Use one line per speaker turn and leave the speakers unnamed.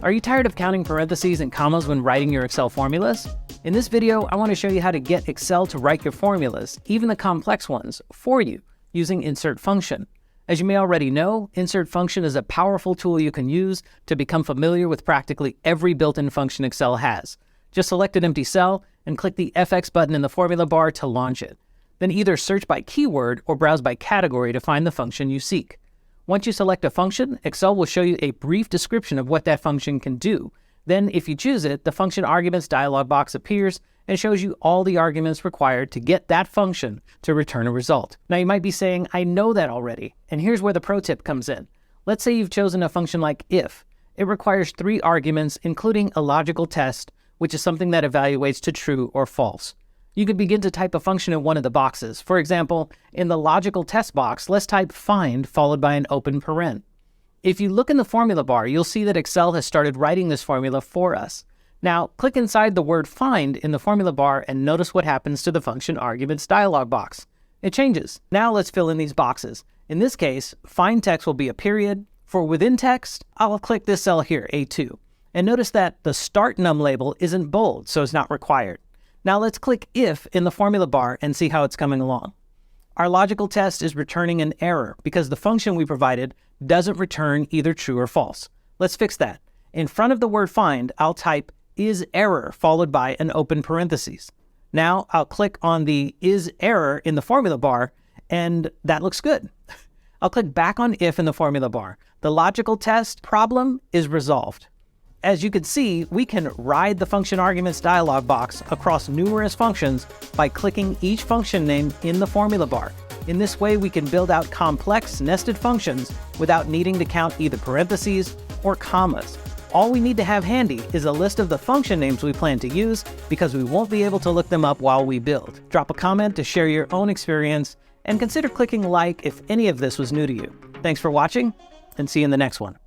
Are you tired of counting parentheses and commas when writing your Excel formulas? In this video, I want to show you how to get Excel to write your formulas, even the complex ones, for you using insert function. As you may already know, insert function is a powerful tool you can use to become familiar with practically every built-in function Excel has. Just select an empty cell and click the FX button in the formula bar to launch it. Then either search by keyword or browse by category to find the function you seek. Once you select a function, Excel will show you a brief description of what that function can do. Then, if you choose it, the function arguments dialog box appears and shows you all the arguments required to get that function to return a result. Now you might be saying, I know that already, and here's where the pro tip comes in. Let's say you've chosen a function like if. It requires 3 arguments, including a logical test, which is something that evaluates to true or false. You could begin to type a function in one of the boxes. For example, in the logical test box, let's type find followed by an open paren. If you look in the formula bar, you'll see that Excel has started writing this formula for us. Now, click inside the word find in the formula bar and notice what happens to the function arguments dialog box. It changes. Now let's fill in these boxes. In this case, find text will be a period. For within text, I'll click this cell here, A2. And notice that the start num label isn't bold, so it's not required. Now let's click if in the formula bar and see how it's coming along. Our logical test is returning an error because the function we provided doesn't return either true or false. Let's fix that. In front of the word find, I'll type is error followed by an open parentheses. Now I'll click on the is error in the formula bar and that looks good. I'll click back on if in the formula bar. The logical test problem is resolved. As you can see, we can ride the function arguments dialog box across numerous functions by clicking each function name in the formula bar. In this way, we can build out complex nested functions without needing to count either parentheses or commas. All we need to have handy is a list of the function names we plan to use because we won't be able to look them up while we build. Drop a comment to share your own experience and consider clicking like if any of this was new to you. Thanks for watching and see you in the next one.